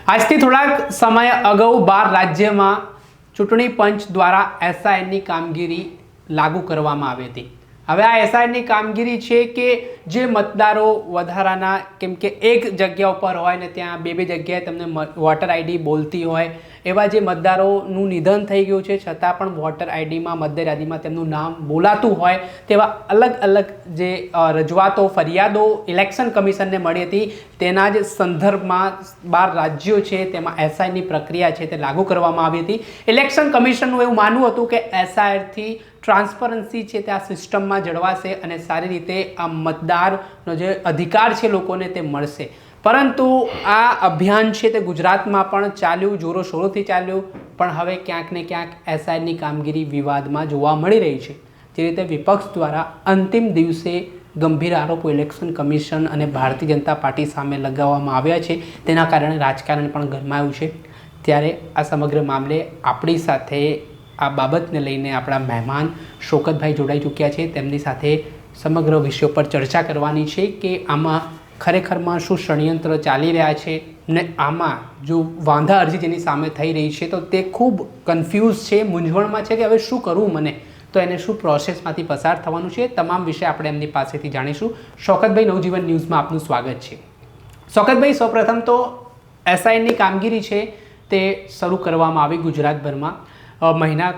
આજથી થોડાક સમય અગાઉ 12 રાજ્યમાં ચૂંટણી પંચ દ્વારા એસઆઈની કામગીરી લાગુ કરવામાં આવી હતી. હવે આ એસઆઈની કામગીરી છે કે જે મતદારો વધારાના, કેમ કે એક જગ્યા ઉપર હોય ને ત્યાં બે જગ્યાએ તમને વોટર આઈડી બોલતી હોય, એવા જે મતદારોનું નિધન થઈ ગયું છે છતાં પણ વોટર આઈડીમાં, મતદાર યાદીમાં તેમનું નામ બોલાતું હોય, તેવા અલગ અલગ જે રજૂઆતો, ફરિયાદો ઇલેક્શન કમિશનને મળી હતી, તેના જ સંદર્ભમાં 12 રાજ્યો છે તેમાં એસઆઈની પ્રક્રિયા છે તે લાગુ કરવામાં આવી હતી. ઇલેક્શન કમિશનનું એવું માનવું હતું કે એસઆઈથી ટ્રાન્સપરન્સી છે તે આ સિસ્ટમમાં જળવાશે અને સારી રીતે આ મતદારનો જે અધિકાર છે લોકોને તે મળશે. પરંતુ આ અભિયાન છે તે ગુજરાતમાં પણ ચાલ્યું, જોરોશોરોથી ચાલ્યું, પણ હવે ક્યાંક ને ક્યાંક એસઆઈની કામગીરી વિવાદમાં જોવા મળી રહી છે. જે રીતે વિપક્ષ દ્વારા અંતિમ દિવસે ગંભીર આરોપો ઇલેક્શન કમિશન અને ભારતીય જનતા પાર્ટી સામે લગાવવામાં આવ્યા છે, તેના કારણે રાજકારણ પણ ગરમાયું છે. ત્યારે આ સમગ્ર મામલે આપણી સાથે આ બાબતને લઈને આપણા મહેમાન શોકતભાઈ જોડાઈ ચૂક્યા છે. તેમની સાથે સમગ્ર વિષયો પર ચર્ચા કરવાની છે કે આમાં ખરેખરમાં શું ષડયંત્ર ચાલી રહ્યા છે ને આમાં જો વાંધા અરજી જેની સામે થઈ રહી છે તો તે ખૂબ કન્ફ્યુઝ છે, મૂંઝવણમાં છે કે હવે શું કરવું મને, તો એને શું પ્રોસેસમાંથી પસાર થવાનું છે, તમામ વિષય આપણે એમની પાસેથી જાણીશું. શોકતભાઈ, નવજીવન ન્યૂઝમાં આપનું સ્વાગત છે. શોકતભાઈ, સૌપ્રથમ તો એસઆઈની કામગીરી છે તે શરૂ કરવામાં આવી ગુજરાતભરમાં. મહિના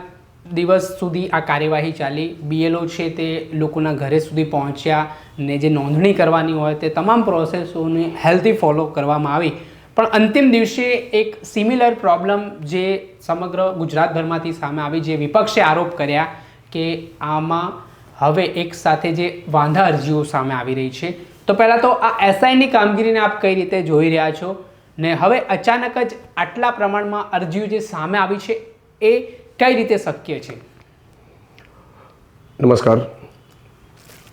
દિવસ સુધી આ કાર્યવાહી ચાલી. બીએલઓ છે તે લોકોના ઘરે સુધી પહોંચ્યા ને જે નોંધણી કરવાની હોય તે તમામ પ્રોસેસોને હેલ્ધી ફોલો કરવામાં આવી. પણ અંતિમ દિવસે એક સિમિલર પ્રોબ્લેમ જે સમગ્ર ગુજરાતભરમાંથી સામે આવી, જે વિપક્ષે આરોપ કર્યા કે આમાં હવે એક સાથે જે વાંધા અરજીઓ સામે આવી રહી છે. તો પહેલાં તો આ એસઆઈની કામગીરીને આપ કઈ રીતે જોઈ રહ્યા છો ને હવે અચાનક જ આટલા પ્રમાણમાં અરજીઓ જે સામે આવી છે એ કઈ રીતે શક્ય છે? નમસ્કાર.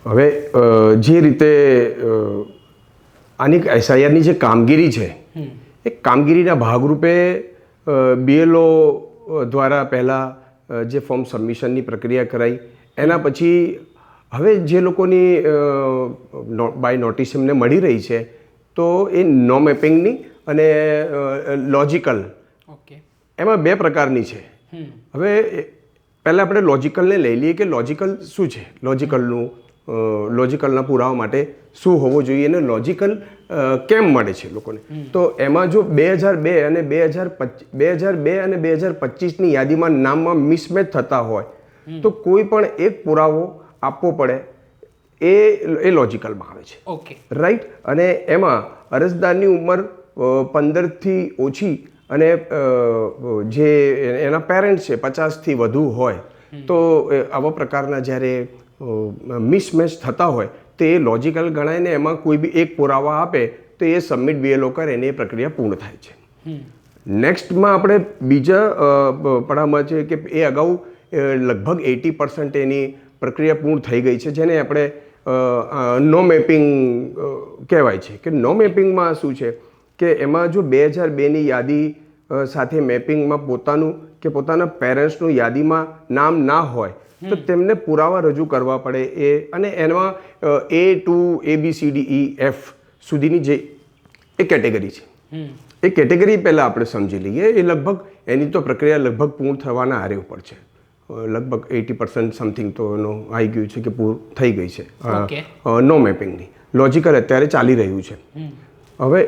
હવે જે રીતે આની એસઆઈઆરની જે કામગીરી છે એ કામગીરીના ભાગરૂપે બીએલઓ દ્વારા પહેલાં જે ફોર્મ સબમિશનની પ્રક્રિયા કરાઈ, એના પછી હવે જે લોકોની બાય નોટિસ એમને મળી રહી છે તો એ નો મેપિંગની અને લોજિકલ, એમાં બે પ્રકારની છે. હવે પહેલાં આપણે લોજિકલને લઈ લઈએ કે લોજિકલ શું છે, લોજિકલના પુરાવા માટે શું હોવું જોઈએ અને લોજિકલ કેમ મળે છે લોકોને. તો એમાં જો 2002 અને 2025ની યાદીમાં નામમાં મિસમેચ થતા હોય તો કોઈ પણ એક પુરાવો આપવો પડે, એ લોજિકલમાં આવે છે. Okay, right. અને એમાં અરજદારની ઉંમર 15થી ઓછી અને જે એના પેરેન્ટ્સ છે 50થી વધુ હોય તો આવા પ્રકારના જ્યારે મિસમેચ થતા હોય તો એ લોજિકલ ગણાય ને એમાં કોઈ બી એક પુરાવા આપે તો એ સબમિટ બીએલઓ કરે ને એ પ્રક્રિયા પૂર્ણ થાય છે. નેક્સ્ટમાં આપણે બીજા પડામાં છે કે એ અગાઉ લગભગ 80% એની પ્રક્રિયા પૂર્ણ થઈ ગઈ છે, જેને આપણે નો મેપિંગ કહેવાય છે. કે નો મેપિંગમાં શું છે કે એમાં જો 2002ની યાદી સાથે મેપિંગમાં પોતાનું કે પોતાના પેરેન્ટ્સનું યાદીમાં નામ ના હોય તો તેમને પુરાવા રજૂ કરવા પડે. અને એમાં A2 ABCDEF સુધીની જે એ કેટેગરી છે, એ કેટેગરી પહેલાં આપણે સમજી લઈએ. એ લગભગ એની તો પ્રક્રિયા લગભગ પૂર્ણ થવાના આરે ઉપર છે. લગભગ 80% સમથિંગ તો એનો આવી ગયું છે કે પૂર્ણ થઈ ગઈ છે નો મેપિંગની. લોજિકલ અત્યારે ચાલી રહ્યું છે. હવે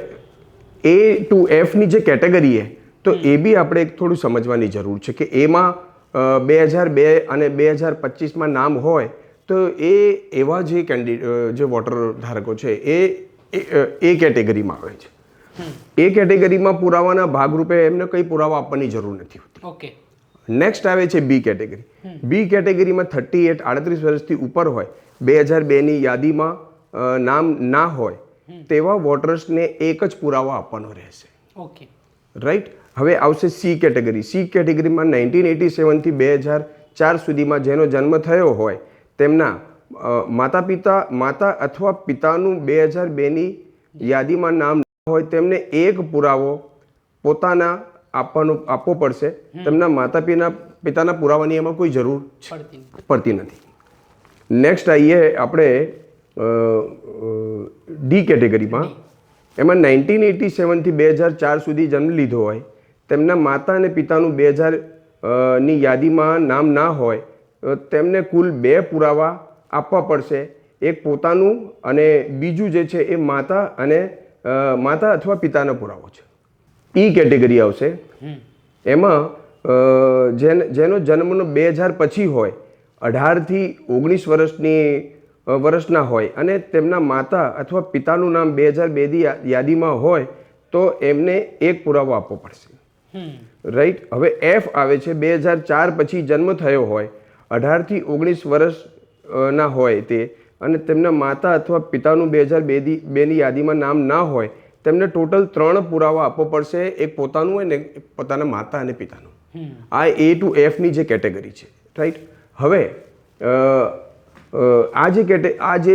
A2Fની જે કેટેગરી છે તો એ બી આપણે થોડું સમજવાની જરૂર છે કે એમાં 2002 અને 2025માં નામ હોય તો એ એવા જે જે વોટર ધારકો છે એ કેટેગરીમાં આવે છે. એ કેટેગરીમાં પુરાવાના ભાગરૂપે એમને કંઈ પુરાવા આપવાની જરૂર નથી હોતી. ઓકે. નેક્સ્ટ આવે છે બી કેટેગરી. બી કેટેગરીમાં 38 વર્ષથી ઉપર હોય, 2002ની યાદીમાં નામ ના હોય તેવા વોટર્સને એક જ પુરાવા આપવાનો રહેશે. Okay, right. હવે આવશે સી કેટેગરી. સી કેટેગરીમાં 1987થી 2004 સુધીમાં જેનો જન્મ થયો હોય તેમના માતા અથવા પિતાનું 2002ની યાદીમાં નામ ના હોય તેમને એક પુરાવો પોતાના આપવો પડશે. તેમના પિતાના પુરાવાની એમાં કોઈ જરૂર પડતી નથી. નેક્સ્ટ આવીએ આપણે ડી કેટેગરીમાં. એમાં 1987થી 2004 સુધી જન્મ લીધો હોય, તેમના માતા અને પિતાનું 2000ની યાદીમાં નામ ના હોય, તેમને કુલ 2 પુરાવા આપવા પડશે. એક પોતાનું અને બીજું જે છે એ માતા અથવા પિતાનો પુરાવો છે. ઈ કેટેગરી આવશે. એમાં જેનો જન્મનો 2000 પછી હોય, 18 થી 19 વર્ષના હોય અને તેમના માતા અથવા પિતાનું નામ 2002ની યાદીમાં હોય તો એમને એક પુરાવો આપવો પડશે. રાઈટ. હવે એફ આવે છે 2004 પછી જન્મ થયો હોય, 18 થી 19 વર્ષના હોય તે, અને તેમના માતા અથવા પિતાનું 2002ની યાદીમાં નામ ના હોય, તેમને ટોટલ 3 પુરાવા આપવો પડશે. એક પોતાનું હોય ને પોતાના માતા અને પિતાનું. આ A to F ની જે કેટેગરી છે. રાઈટ. હવે આ જે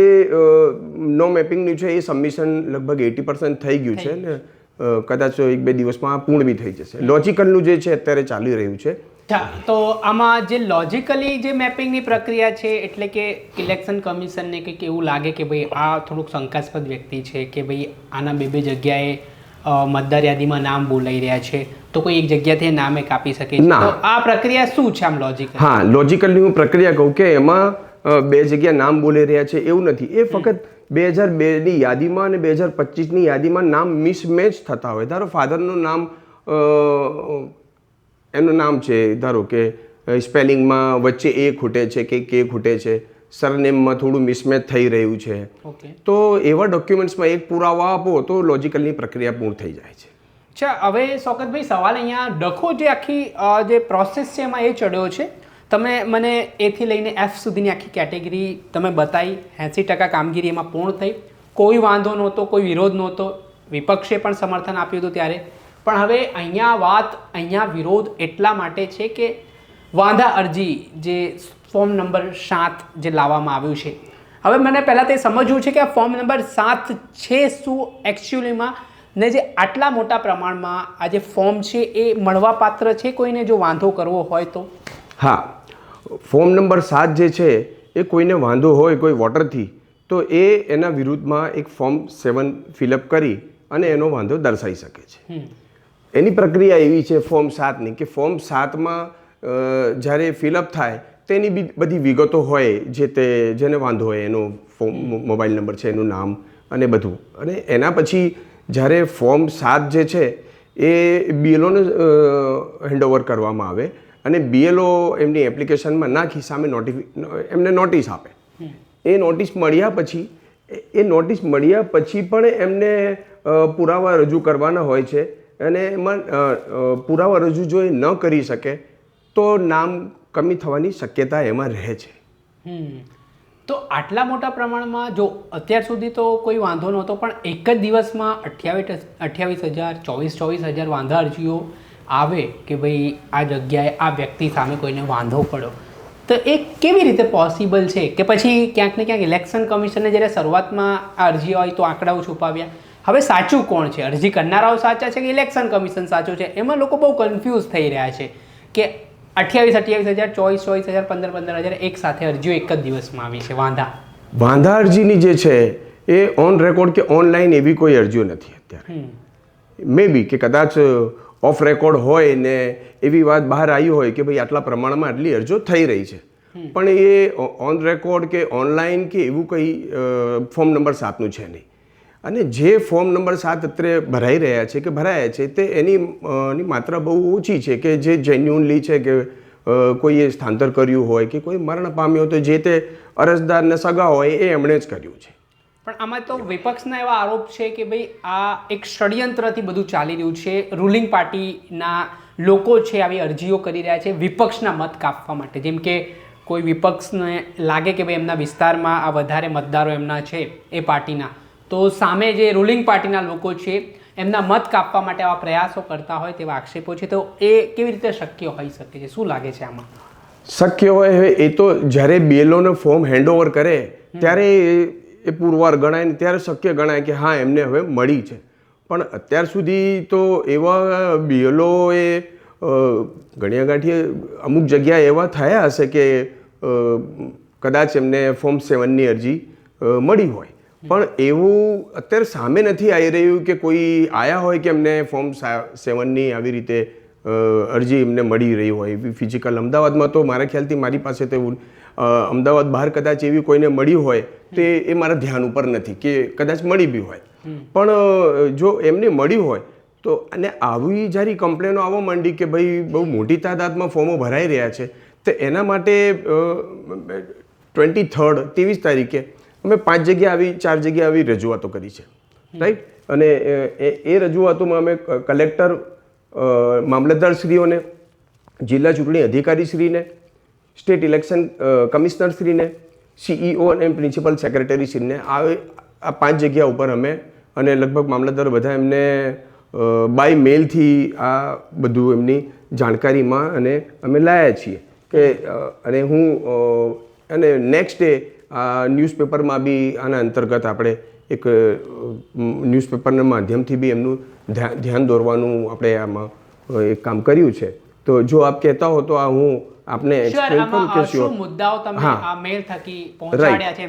નો મેપિંગનું છે એ સબમિશન લગભગ 80% થઈ ગયું છે ને કદાચ 1-2 દિવસમાં પૂર્ણ બી થઈ જશે. લોજિકલનું જે છે અત્યારે ચાલી રહ્યું છે. તો આમાં જે લોજિકલી જે મેપિંગની પ્રક્રિયા છે, એટલે કે ઇલેક્શન કમિશનને કંઈક એવું લાગે કે ભાઈ આ થોડુંક શંકાસ્પદ વ્યક્તિ છે, કે ભાઈ આના 2 જગ્યાએ મતદાર યાદીમાં નામ બોલાઈ રહ્યા છે, તો કોઈ એક જગ્યાથી નામે કાપી શકે છે. તો આ પ્રક્રિયા શું છે આમ લોજિકલ? હા, લોજિકલની હું પ્રક્રિયા કહું કે એમાં 2 જગ્યા નામ બોલી રહ્યા છે એવું નથી. એ ફક્ત 2002ની યાદીમાં અને 2025ની યાદીમાં નામ મિસમેચ થતા હોય. ધારો ફાધરનું નામ એનું નામ છે, ધારો કે સ્પેલિંગમાં વચ્ચે એ ખૂટે છે કે કે ખૂટે છે, સરનેમમાં થોડું મિસમેચ થઈ રહ્યું છે, તો એવા ડોક્યુમેન્ટ્સમાં એક પુરાવા આપો તો લોજિકલની પ્રક્રિયા પૂર્ણ થઈ જાય છે. અચ્છા, હવે શૌકતભાઈ સવાલ અહીંયા ડખો જે આખી જે પ્રોસેસ છે એમાં એ ચડ્યો છે. તમે મને એથી લઈને F સુધીની આખી કેટેગરી તમે બતાવી. 80% કામગીરી એમાં પૂર્ણ થઈ, કોઈ વાંધો નહોતો, કોઈ વિરોધ નહોતો, વિપક્ષે પણ સમર્થન આપ્યું હતું ત્યારે. પણ હવે અહીંયા વિરોધ એટલા માટે છે કે વાંધા અરજી જે ફોર્મ નંબર 7 જે લાવવામાં આવ્યું છે, હવે મને પહેલાં તે સમજવું છે કે આ ફોર્મ નંબર 7 છે શું એકચ્યુઅલીમાં, ને જે આટલા મોટા પ્રમાણમાં આ જે ફોર્મ છે એ મળવાપાત્ર છે કોઈને જો વાંધો કરવો હોય તો? હા, ફોર્મ નંબર 7 જે છે એ કોઈને વાંધો હોય કોઈ વોટરથી, તો એ એના વિરુદ્ધમાં એક ફોર્મ 7 ફિલઅપ કરી અને એનો વાંધો દર્શાવી શકે છે. એની પ્રક્રિયા એવી છે ફોર્મ 7ની કે ફોર્મ 7માં જ્યારે ફિલઅપ થાય તેની બધી વિગતો હોય, જેને વાંધો હોય એનો મોબાઈલ નંબર છે, એનું નામ અને બધું. અને એના પછી જ્યારે ફોર્મ 7 જે છે એ BLOને હેન્ડઓવર કરવામાં આવે અને BLO એમની એપ્લિકેશનમાં નાખી સામે એમને નોટિસ આપે. એ નોટિસ મળ્યા પછી પણ એમને પુરાવા રજૂ કરવાના હોય છે, અને એમાં પુરાવા રજૂ જો એ ન કરી શકે તો નામ કમી થવાની શક્યતા એમાં રહે છે. તો આટલા મોટા પ્રમાણમાં જો અત્યાર સુધી તો કોઈ વાંધો નહોતો, પણ એક જ દિવસમાં 28,000 24,000 વાંધા અરજીઓ આવે કે ભાઈ આ જગ્યાએ આ વ્યક્તિ સામે કોઈને વાંધો પડ્યો, તો એ કેવી રીતે પોસિબલ છે? કે પછી ક્યાંક ને ક્યાંક ઇલેક્શન કમિશને જ્યારે શરૂઆતમાં આ અરજીઓ આવી તો આંકડાઓ છુપાવ્યા. હવે સાચું કોણ છે? અરજી કરનારાઓ સાચા છે કે ઇલેક્શન કમિશન સાચું છે? એમાં લોકો બહુ કન્ફ્યુઝ થઈ રહ્યા છે કે 28,000 24,000 15,000 એક સાથે અરજીઓ એક જ દિવસમાં આવી છે. વાંધા અરજીની જે છે એ ઓન રેકોર્ડ કે ઓનલાઈન એવી કોઈ અરજીઓ નથી અત્યારે. મે બી કે કદાચ ઓફ રેકોર્ડ હોય ને એવી વાત બહાર આવી હોય કે ભાઈ આટલા પ્રમાણમાં આટલી અરજીઓ થઈ રહી છે, પણ એ ઓન રેકોર્ડ કે ઓનલાઈન કે એવું કંઈ ફોર્મ નંબર 7નું છે નહીં. અને જે ફોર્મ નંબર 7 અત્યારે ભરાયા છે તે એની માત્રા બહુ ઓછી છે કે જે જેન્યુઅનલી છે કે કોઈએ સ્થાનાંતર કર્યું હોય કે કોઈ મરણ પામ્યો તો જે તે અરજદારને સગા હોય એ એમણે જ કર્યું છે. પણ આમાં તો વિપક્ષના એવા આરોપ છે કે ભાઈ આ એક ષડયંત્રથી બધું ચાલી રહ્યું છે. રૂલિંગ પાર્ટીના લોકો છે આવી અરજીઓ કરી રહ્યા છે વિપક્ષના મત કાપવા માટે. જેમ કે કોઈ વિપક્ષને લાગે કે ભાઈ એમના વિસ્તારમાં આ વધારે મતદારો એમના છે એ પાર્ટીના, તો સામે જે રૂલિંગ પાર્ટીના લોકો છે એમના મત કાપવા માટે આવા પ્રયાસો કરતા હોય તેવા આક્ષેપો છે. તો એ કેવી રીતે શક્ય હોઈ શકે છે? શું લાગે છે આમાં? શક્ય હોય એ તો જ્યારે BLOને ફોર્મ હેન્ડઓવર કરે ત્યારે એ પુરવાર ગણાય ને ત્યારે શક્ય ગણાય કે હા એમને હવે મળી છે. પણ અત્યાર સુધી તો એવા BLO એ ઘણી ગાંઠીએ અમુક જગ્યાએ એવા થયા હશે કે કદાચ એમને ફોર્મ 7ની અરજી મળી હોય, પણ એવું અત્યારે સામે નથી આવી રહ્યું કે કોઈ આયા હોય કે એમને ફોર્મ 7ની આવી રીતે અરજી એમને મળી રહી હોય ફિઝિકલ. અમદાવાદમાં તો મારા ખ્યાલથી મારી પાસે તો એવું અમદાવાદ બહાર કદાચ એવી કોઈને મળી હોય તો એ મારા ધ્યાન ઉપર નથી કે કદાચ મળી બી હોય. પણ જો એમને મળી હોય તો અને આવી જ્યારે કમ્પ્લેનો આવવા માંડી કે ભાઈ બહુ મોટી તાદાદમાં ફોર્મો ભરાઈ રહ્યા છે, તો એના માટે 23 તારીખે અમે 5 જગ્યા આવી 4 જગ્યા આવી રજૂઆતો કરી છે, રાઈટ. અને એ રજૂઆતોમાં અમે કલેક્ટર, મામલતદારશ્રીઓને, જિલ્લા ચૂંટણી અધિકારીશ્રીને, સ્ટેટ ઇલેક્શન કમિશનરશ્રીને, CEO અને પ્રિન્સિપલ સેક્રેટરીશ્રીને આ 5 જગ્યા ઉપર અમે અને લગભગ મામલતદાર બધા એમને બાય મેલથી આ બધું એમની જાણકારીમાં અને અમે લાવ્યા છીએ કે અને હું અને નેક્સ્ટ ડે આ ન્યૂઝપેપરમાં બી આના અંતર્ગત આપણે એક ન્યૂઝપેપરના માધ્યમથી બી એમનું ધ્યાન દોરવાનું આપણે આમાં એક કામ કર્યું છે. તો જો આપ કહેતા હો તો આ હું આપને એક્સપ્લેન કરું કે શું મુદ્દાઓ તમે આ મેલ થકી પહોંચાડ્યા છે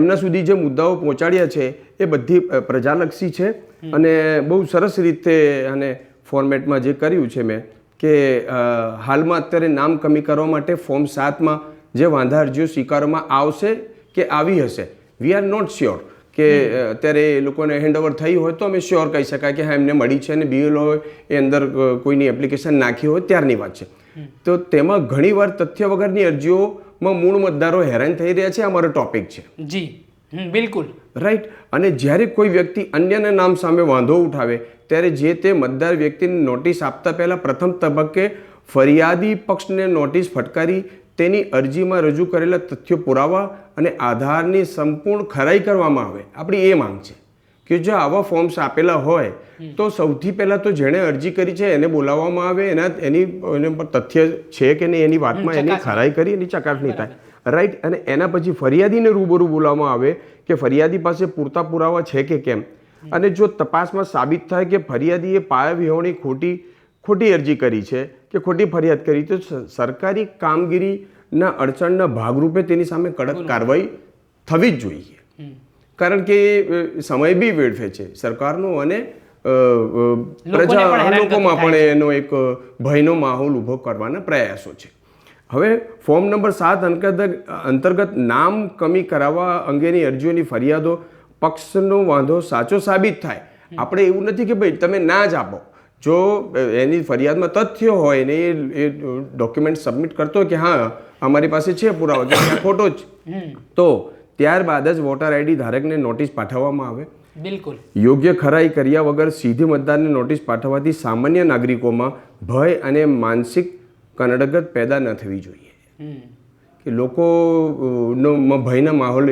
એમના સુધી જે મુદ્દાઓ પહોંચાડ્યા છે એ બધી પ્રજાલક્ષી છે અને બહુ સરસ રીતે અને ફોર્મેટમાં જે કર્યું છે મેં કે હાલમાં અત્યારે નામ કમી કરવા માટે ફોર્મ 7માં જે વાંધા અરજીઓ સ્વીકારવામાં આવશે કે આવી હશે, વી આર નોટ શ્યોર કે અત્યારે એ લોકોને હેન્ડઓવર થઈ હોય તો અમે શ્યોર કહી શકાય કે હા એમને મળી છે અને BLO એ અંદર કોઈની એપ્લિકેશન નાખી હોય ત્યારની વાત છે. તો તેમાં ઘણીવાર તથ્ય વગરની અરજીઓમાં મૂળ મતદારો હેરાન થઈ રહ્યા છે. અમારો ટોપિક છે. જી બિલકુલ રાઈટ. અને જ્યારે કોઈ વ્યક્તિ અન્યના નામ સામે વાંધો ઉઠાવે ત્યારે જે તે મતદાર વ્યક્તિને નોટિસ આપતા પહેલાં પ્રથમ તબક્કે ફરિયાદી પક્ષને નોટિસ ફટકારી તેની અરજીમાં રજૂ કરેલા તથ્યો પુરાવા અને આધારની સંપૂર્ણ ખરાઈ કરવામાં આવે. આપણી એ માંગ છે કે જો આવા ફોર્મ્સ આપેલા હોય તો સૌથી પહેલાં તો જેણે અરજી કરી છે એને બોલાવવામાં આવે, એના પર તથ્ય છે કે નહીં એની વાતમાં એની ખરાઈ કરી એની ચકાસણી થાય, રાઈટ. અને એના પછી ફરિયાદીને રૂબરૂ બોલાવવામાં આવે કે ફરિયાદી પાસે પૂરતા પુરાવા છે કે કેમ. અને જો તપાસમાં સાબિત થાય કે ફરિયાદીએ પાયા વિહોણી ખોટી અરજી કરી છે કે ખોટી ફરિયાદ કરી તો સરકારી કામગીરીના અડચણના ભાગરૂપે તેની સામે કડક કાર્યવાહી થવી જ જોઈએ. કારણ કે સમય બી વેડફે છે સરકારનો અને પ્રજા લોકોમાં પણ એનો એક ભયનો માહોલ ઊભો કરવાના પ્રયાસો છે. હવે ફોર્મ નંબર 7 અંતર્ગત નામ કમી કરાવવા અંગેની અરજીઓની ફરિયાદો પક્ષનો વાંધો સાચો સાબિત થાય. આપણે એવું નથી કે ભાઈ તમે ના જ આપો. જો એની ફરિયાદમાં તથ્ય હોય ને એ ડોક્યુમેન્ટ સબમિટ કરતો કે હા અમારી પાસે છે પુરાવો કે ખોટો જ, તો ત્યારબાદ જ વોટર ID ધારકને નોટિસ પાઠવવામાં આવે. બિલકુલ. યોગ્ય ખરાઈ કર્યા વગર સીધી મતદારને નોટિસ પાઠવવાથી સામાન્ય નાગરિકોમાં ભય અને માનસિક કનડગત પેદા ન થવી જોઈએ કે લોકોનો ભયના માહોલ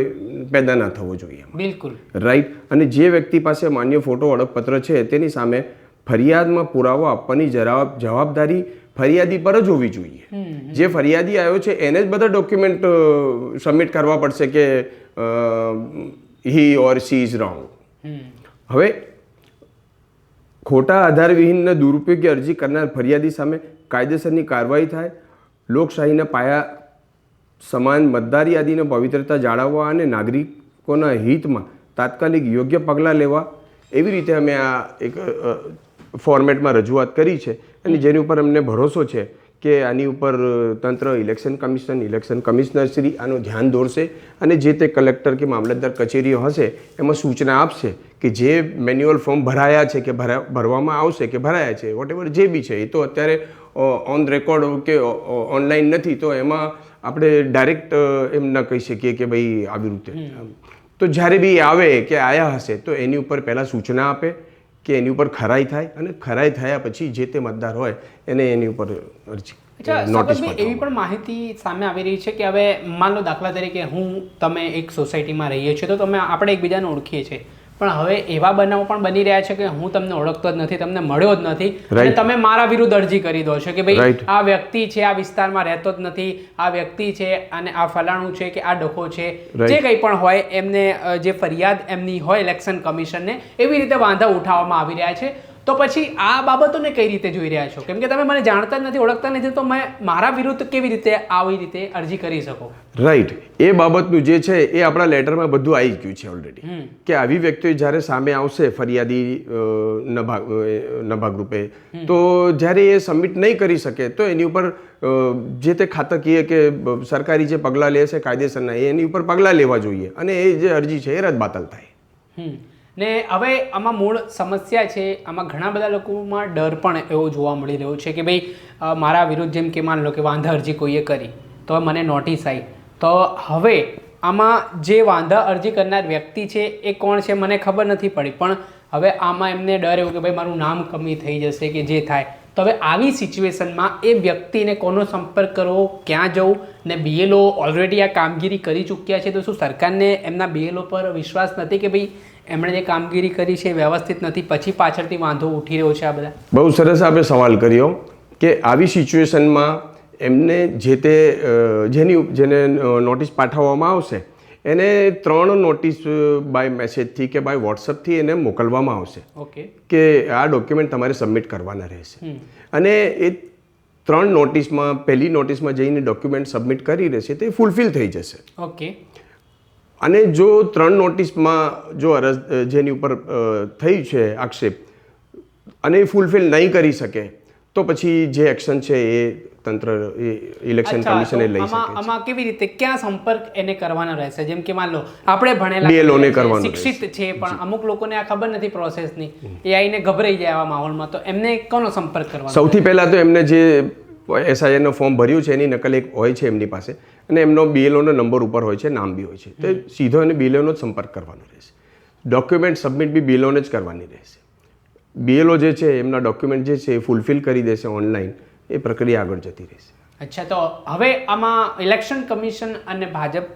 પેદા ના થવો જોઈએ. બિલકુલ. રાઈટ. અને જે વ્યક્તિ પાસે માન્ય ફોટો ઓળખપત્ર છે તેની સામે ફરિયાદમાં પુરાવો આપવાની જવાબદારી ફરિયાદી પર જ હોવી જોઈએ. જે ફરિયાદી આવ્યો છે એને જ બધા ડોક્યુમેન્ટ સબમિટ કરવા પડશે કે હી ઓર સી ઇઝ રોંગ. હવે ખોટા આધાર વિહીનના દુરુપયોગી અરજી કરનાર ફરિયાદી સામે કાયદેસરની કાર્યવાહી થાય. લોકશાહીના પાયા સમાન મતદાર યાદીની પવિત્રતા જાળવવા અને નાગરિકોના હિતમાં તાત્કાલિક યોગ્ય પગલાં લેવા એવી રીતે અમે આ એક ફોર્મેટમાં રજૂઆત કરી છે અને જેની ઉપર અમને ભરોસો છે કે આની ઉપર તંત્ર, ઇલેક્શન કમિશન, ઇલેક્શન કમિશનરશ્રી આનું ધ્યાન દોરશે અને જે તે કલેક્ટર કે મામલતદાર કચેરીઓ હશે એમાં સૂચના આપશે કે જે મેન્યુઅલ ફોર્મ ભરાયા છે કે ભરવામાં આવશે કે ભરાયા છે વોટેવર જે બી છે એ તો અત્યારે ઓન રેકોર્ડ કે ઓનલાઈન નથી, તો એમાં આપણે ડાયરેક્ટ એમ ન કહી શકીએ કે ભાઈ આવી રીતે. તો જ્યારે બી આવે કે આયા હશે તો એની ઉપર પહેલાં સૂચના આપે કે એની ઉપર ખરાઈ થાય અને ખરાઈ થયા પછી જે તે મતદાર હોય એને એની ઉપર નોટિસ. એવી પણ માહિતી સામે આવી રહી છે કે હવે માન લો દાખલા તરીકે તમે એક સોસાયટીમાં રહીએ છીએ તો આપણે એકબીજાને ઓળખીએ છીએ, પણ હવે એવા બનાવો પણ બની રહ્યા છે કે હું તમને ઓળખતો જ નથી, તમને મળ્યો જ નથી અને તમે મારા વિરુદ્ધ અરજી કરી દો છો કે ભાઈ આ વ્યક્તિ છે આ વિસ્તારમાં રહેતો જ નથી, આ વ્યક્તિ છે અને આ ફલાણું છે કે આ ડખો છે, જે કંઈ પણ હોય એમને જે ફરિયાદ એમની હોય ઇલેક્શન કમિશનને એવી રીતે વાંધા ઉઠાવવામાં આવી રહ્યા છે. તો પછી આ બાબતોને કઈ રીતે જોઈ રહ્યા છો? કેમ કે તમે મને જાણતા જ નથી, ઓળખતા નથી, તો મેં મારા વિરુદ્ધ કેવી રીતે આવી રીતે અરજી કરી શકો? રાઈટ, એ બાબતનું જે છે એ આપણા લેટરમાં બધું આવી ગયું છે ઓલરેડી, કે આવી વ્યક્તિઓ જ્યારે સામે આવશે ફરિયાદી ના ભાગરૂપે, તો જ્યારે એ સબમિટ નહીં કરી શકે તો એની ઉપર જે તે ખાતાકીય કે સરકારી જે પગલાં લે છે કાયદેસરના, એની ઉપર પગલાં લેવા જોઈએ અને એ જે અરજી છે એ રદબાતલ થાય. ને હવે આમાં મૂળ સમસ્યા છે, આમાં ઘણા બધા લોકોમાં ડર પણ એવો જોવા મળી રહ્યો છે કે ભાઈ મારા વિરુદ્ધ, જેમ કે માન લો કે વાંધા અરજી કોઈએ કરી તો મને નોટિસ આવી, તો હવે આમાં જે વાંધા અરજી કરનાર વ્યક્તિ છે એ કોણ છે મને ખબર નથી પડી, પણ હવે આમાં એમને ડર એવું કે ભાઈ મારું નામ કમી થઈ જશે કે જે થાય. તો હવે આવી સિચ્યુએશનમાં એ વ્યક્તિને કોનો સંપર્ક કરવો, ક્યાં જવું? ને BLO ઓલરેડી આ કામગીરી કરી ચૂક્યા છે, તો શું સરકારને એમના BLO પર વિશ્વાસ નથી કે ભાઈ એમણે જે કામગીરી કરી છે વ્યવસ્થિત નથી, પછી પાછળથી વાંધો ઉઠી રહ્યો છે? આ બધા બહુ સરસ આપણે સવાલ કર્યો કે આવી સિચ્યુએશનમાં એમને જે તે જેને નોટિસ પાઠવવામાં આવશે એને 3 નોટિસ બાય મેસેજથી કે બાય વોટ્સઅપથી એને મોકલવામાં આવશે. ઓકે, કે આ ડોક્યુમેન્ટ તમારે સબમિટ કરવાના રહેશે, અને એ 3 નોટિસમાં પહેલી નોટિસમાં જઈને ડોક્યુમેન્ટ સબમિટ કરી રહેશે તે ફૂલફિલ થઈ જશે. ઓકે, અને જો 3 નોટિસમાં જો અરજ જેની ઉપર થઈ છે આક્ષેપ અને એ ફૂલફિલ નહીં કરી શકે તો પછી જે એક્શન છે એ તંત્ર ઇલેક્શન કમિશને લઈ શકે છે. આમાં કેવી રીતે, ક્યાં સંપર્ક એને કરવાનો રહેશે? જેમ કે માન લો આપણે ભણેલા BLO ને કરવાનું શિક્ષિત છે, પણ અમુક લોકોને આ ખબર નથી પ્રોસેસની, એ આઈને ગભરાઈ જાય આવા માહોલમાં, તો એમને કોનો સંપર્ક કરવાનો? સૌથી પહેલાં તો એમને જે SIR ફોર્મ ભર્યું છે એની નકલ એક હોય છે એમની પાસે, અને એમનો BLO નો નંબર ઉપર હોય છે, નામ બી હોય છે, તો સીધો એને BLO નો જ સંપર્ક કરવાનો રહેશે. ડોક્યુમેન્ટ સબમિટ બી BLO ને જ કરવાની રહેશે. BLO જે છે એમના ડોક્યુમેન્ટ જે છે એ ફૂલફિલ કરી દેશે ઓનલાઈન, એ પ્રક્રિયા આગળ જતી રહેશે. અચ્છા, તો હવે આમાં ઇલેક્શન કમિશન અને ભાજપ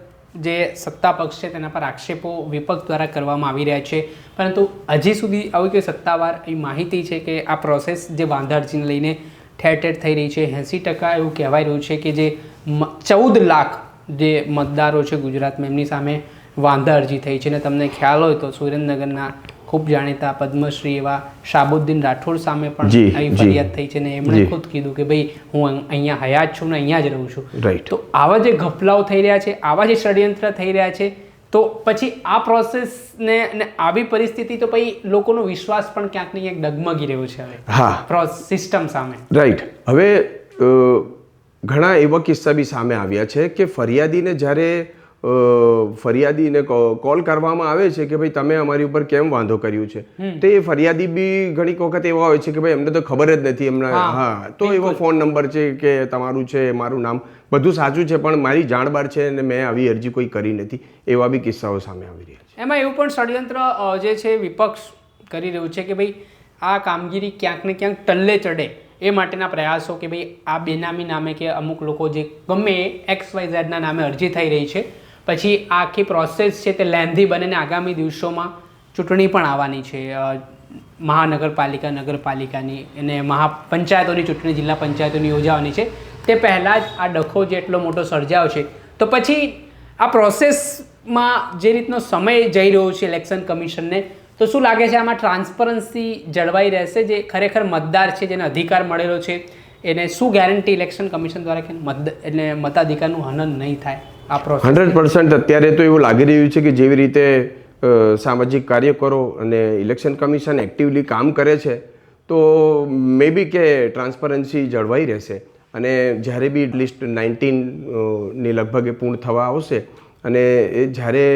જે સત્તા પક્ષ છે તેના પર આક્ષેપો વિપક્ષ દ્વારા કરવામાં આવી રહ્યા છે, પરંતુ હજી સુધી આવી કોઈ સત્તાવાર એ માહિતી છે કે આ પ્રોસેસ જે વાંધા અરજીને લઈને ઠેર ઠેર થઈ રહી છે? 80% એવું કહેવાય રહ્યું છે કે જે 14 લાખ જે મતદારો છે ગુજરાતમાં એમની સામે વાંધા અરજી થઈ છે. અને તમને ખ્યાલ હોય તો સુરેન્દ્રનગરના ખૂબ જાણીતા પદ્મશ્રી એવા શાહબુદ્દીન રાઠોડ સામે પણ આવી ફરિયાદ થઈ છે, ને એમણે ખુદ કીધું કે ભાઈ હું અહીંયા હયાત છું ને અહીંયા જ રહું છું. તો આવા જે ઘપલાઓ થઈ રહ્યા છે, આવા જે ષડયંત્ર થઈ રહ્યા છે, તો પછી આ પ્રોસેસને આવી પરિસ્થિતિ, તો પછી લોકોનો વિશ્વાસ પણ ક્યાંક ને ક્યાંક ડગમગી રહ્યો છે હવે સિસ્ટમ સામે. રાઈટ, હવે ઘણા એવા કિસ્સા બી સામે આવ્યા છે કે ફરિયાદીને જ્યારે ફરિયાદીને કોલ કરવામાં આવે છે કે ભાઈ તમે અમારી ઉપર કેમ વાંધો કર્યું છે, તો એ ફરિયાદી બી ઘણી વખત એવા હોય છે કે ભાઈ એમને તો ખબર જ નથી એમના, હા, તો એવો ફોન નંબર છે કે તમારું છે, મારું નામ બધું સાચું છે, પણ મારી જાણબાર છે અને મેં આવી અરજી કોઈ કરી નથી, એવા બી કિસ્સાઓ સામે આવી રહ્યા છે. એમાં એવું પણ ષડયંત્ર જે છે વિપક્ષ કરી રહ્યું છે કે ભાઈ આ કામગીરી ક્યાંક ને ક્યાંક ટલ્લે ચડે એ માટેના પ્રયાસો, કે ભાઈ આ બેનામી નામે કે અમુક લોકો જે ગમે XYZ ના નામે અરજી થઈ રહી છે, પછી આખી પ્રોસેસ છે તે લેન્ધી બને ને આગામી દિવસોમાં ચૂંટણી પણ આવવાની છે, મહાનગરપાલિકા, નગરપાલિકાની અને મહાપંચાયતોની ચૂંટણી, જિલ્લા પંચાયતોની યોજાવાની છે, તે પહેલાં જ આ ડખો જે એટલો મોટો સર્જાયો છે, તો પછી આ પ્રોસેસમાં જે રીતનો સમય જઈ રહ્યો છે ઇલેક્શન કમિશનને, તો શું લાગે છે આમાં ટ્રાન્સપરન્સી જળવાઈ રહેશે? જે ખરેખર મતદાર છે, જેને અધિકાર મળેલો છે, એને શું ગેરંટી ઇલેક્શન કમિશન દ્વારા કે એટલે મતાધિકારનું હનન નહીં થાય? 100% અત્યારે તો એવું લાગી રહ્યું છે કે જેવી રીતે સામાજિક કાર્યકરો અને ઇલેક્શન કમિશન એક્ટિવલી કામ કરે છે, તો મે બી કે ટ્રાન્સપરન્સી જળવાઈ રહેશે, અને જ્યારે બી લિસ્ટ 19 ની લગભગ એ પૂર્ણ થવા આવશે અને એ જ્યારે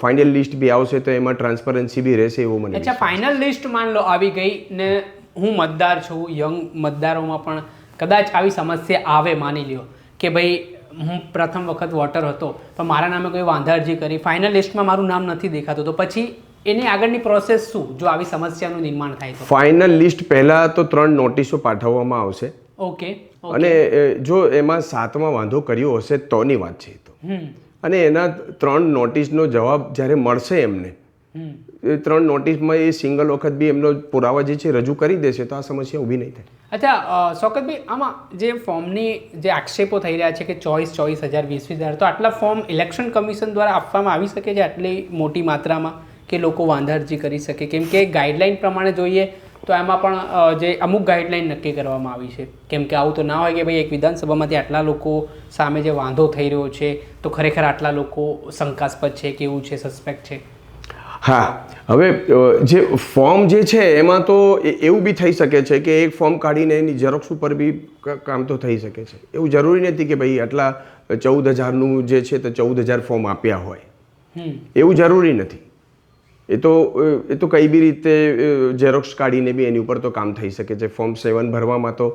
ફાઇનલ લિસ્ટ બી આવશે તો એમાં ટ્રાન્સપરન્સી બી રહેશે એવું મને. અચ્છા, ફાઇનલ લિસ્ટ માન લો આવી ગઈ ને હું મતદાર છું, યંગ મતદારોમાં પણ કદાચ આવી સમસ્યા આવે, માની લ્યો કે ભાઈ હું પ્રથમ વખત વોટર હતો પણ મારા નામે કોઈ વાંધા અરજી કરી, ફાઇનલ લિસ્ટમાં મારું નામ નથી દેખાતું, તો પછી એની આગળની પ્રોસેસ શું જો આવી સમસ્યાનું નિર્માણ થાય તો? ફાઇનલ લિસ્ટ પહેલા તો 3 નોટિસો પાઠવવામાં આવશે. ઓકે, અને જો એમાં 7માં વાંધો કર્યો હશે તોની વાત છે તો, અને એના 3 નોટિસનો જવાબ જ્યારે મળશે એમને, એ 3 નોટિસમાં એ સિંગલ વખત બી એમનો પુરાવા જે છે રજૂ કરી દેશે તો આ સમસ્યા ઊભી નહીં થાય. અચ્છા શૌકતભાઈ, આમાં જે ફોર્મની જે આક્ષેપો થઈ રહ્યા છે કે 24,000 20,000, તો આટલા ફોર્મ ઇલેક્શન કમિશન દ્વારા આપવામાં આવી શકે છે આટલી મોટી માત્રામાં કે લોકો વાંધા અરજી કરી શકે? કેમ કે ગાઈડલાઇન પ્રમાણે જોઈએ તો એમાં પણ જે અમુક ગાઈડલાઈન નક્કી કરવામાં આવી છે, કેમ કે આવું તો ના હોય કે ભાઈ એક વિધાનસભામાંથી આટલા લોકો સામે જે વાંધો થઈ રહ્યો છે તો ખરેખર આટલા લોકો શંકાસ્પદ છે કે એવું છે, સસ્પેક્ટ છે. હા, હવે જે ફોર્મ જે છે એમાં તો એવું બી થઈ શકે છે કે એક ફોર્મ કાઢીને એની ઝેરોક્સ ઉપર બી કામ તો થઈ શકે છે. એવું જરૂરી નથી કે ભાઈ આટલા 14,000નું જે છે તો 14,000 ફોર્મ આપ્યા હોય, એવું જરૂરી નથી. એ તો કઈ બી રીતે ઝેરોક્સ કાઢીને બી એની ઉપર તો કામ થઈ શકે છે. ફોર્મ 7 ભરવામાં તો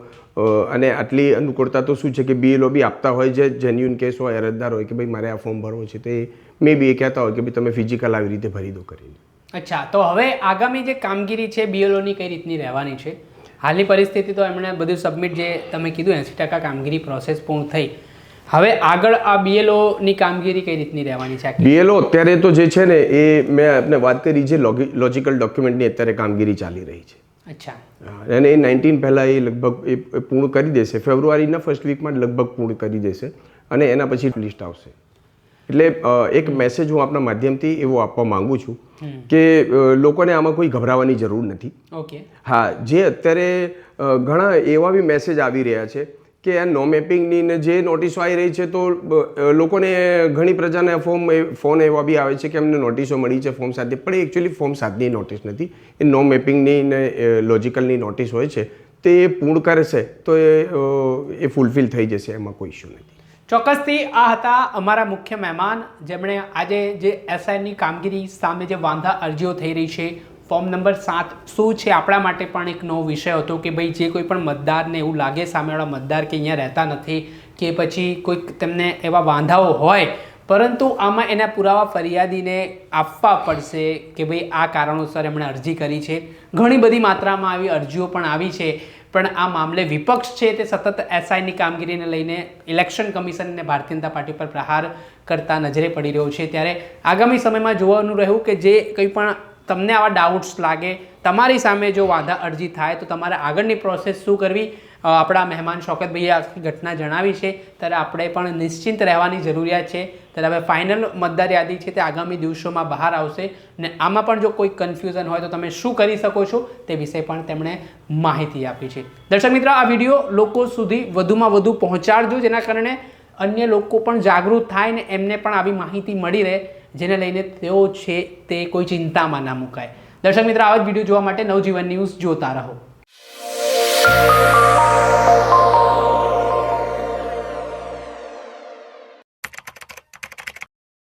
અને આટલી અનુકૂળતા તો શું છે કે BLO બી આપતા હોય, જે જેન્યુઅન કેસ હોય, અરજદાર હોય કે ભાઈ મારે આ ફોર્મ ભરવો છે, તે મે બી એ કહેતા હોય કે ભાઈ તમે ફિઝિકલ આવી રીતે ભરી દો કરીને. અચ્છા, તો હવે આગામી જે કામગીરી છે BLOની કઈ રીતની રહેવાની છે? હાલની પરિસ્થિતિ તો એમણે બધું સબમિટ, જે તમે કીધું 80% કામગીરી પ્રોસેસ પૂર્ણ થઈ, હવે આગળ આ BLOની કામગીરી કઈ રીતની રહેવાની છે? BLO અત્યારે તો જે છે ને એ મેં આપને વાત કરી, જે લોજિકલ ડોક્યુમેન્ટની અત્યારે કામગીરી ચાલી રહી છે. અચ્છા. અને એ 19 પહેલાં એ લગભગ એ પૂર્ણ કરી દેશે. ફેબ્રુઆરીના ફર્સ્ટ વીકમાં લગભગ પૂર્ણ કરી દેશે અને એના પછી લિસ્ટ આવશે. એટલે એક મેસેજ હું આપના માધ્યમથી એવો આપવા માંગુ છું કે લોકોને આમાં કોઈ ગભરાવાની જરૂર નથી. ઓકે. હા, જે અત્યારે ઘણા એવા બી મેસેજ આવી રહ્યા છે કે આ નો મેપિંગની ને જે નોટિસો આવી રહી છે, તો લોકોને ઘણી પ્રજાને ફોન એવા બી આવે છે કે અમને નોટિસો મળી છે ફોર્મ 7, પણ એકચ્યુઅલી ફોર્મ 7ની નોટિસ નથી, એ નો મેપિંગની ને લોજિકલની નોટિસ હોય છે. તે પૂર્ણ કરશે તો એ ફૂલફિલ થઈ જશે, એમાં કોઈ ઇશ્યુ નથી. ચોક્કસથી આ હતા અમારા મુખ્ય મહેમાન, જેમણે આજે જે SIની કામગીરી સામે જે વાંધા અરજીઓ થઈ રહી છે, ફોર્મ નંબર 7 શું છે, આપણા માટે પણ એક નવો વિષય હતો કે ભાઈ જે કોઈ પણ મતદારને એવું લાગે, સામેવાળા મતદાર કે અહીંયા રહેતા નથી કે પછી કોઈક તેમને એવા વાંધાઓ હોય, પરંતુ આમાં એના પુરાવા ફરિયાદીને આપવા પડશે કે ભાઈ આ કારણોસર એમણે અરજી કરી છે. ઘણી બધી માત્રામાં આવી અરજીઓ પણ આવી છે, પણ આ મામલે વિપક્ષ છે તે સતત SIની કામગીરીને લઈને ઇલેક્શન કમિશન અને ભારતીય જનતા પાર્ટી પર પ્રહાર કરતા નજરે પડી રહ્યો છે. ત્યારે આગામી સમયમાં જોવાનું રહ્યું કે જે કંઈ પણ તમને આવા ડાઉટ્સ લાગે, તમારી સામે જો વાંધા અરજી થાય તો તમારે આગળની પ્રોસેસ શું કરવી, આપણા મહેમાન શૌકતભાઈએ આખી ઘટના જણાવી છે, ત્યારે આપણે પણ નિશ્ચિંત રહેવાની જરૂરિયાત છે. ત્યારે હવે ફાઇનલ મતદાર યાદી છે તે આગામી દિવસોમાં બહાર આવશે ને આમાં પણ જો કોઈ કન્ફ્યુઝન હોય તો તમે શું કરી શકો છો તે વિશે પણ તેમણે માહિતી આપી છે. દર્શક મિત્રો, આ વિડીયો લોકો સુધી વધુમાં વધુ પહોંચાડજો, જેના કારણે અન્ય લોકો પણ જાગૃત થાય ને એમને પણ આવી માહિતી મળી રહે, જેને લઈને તેઓ છે તે કોઈ ચિંતામાં ના મુકાય. દર્શક મિત્રો, આવા જ વિડીયો જોવા માટે નવજીવન ન્યૂઝ જોતા રહો.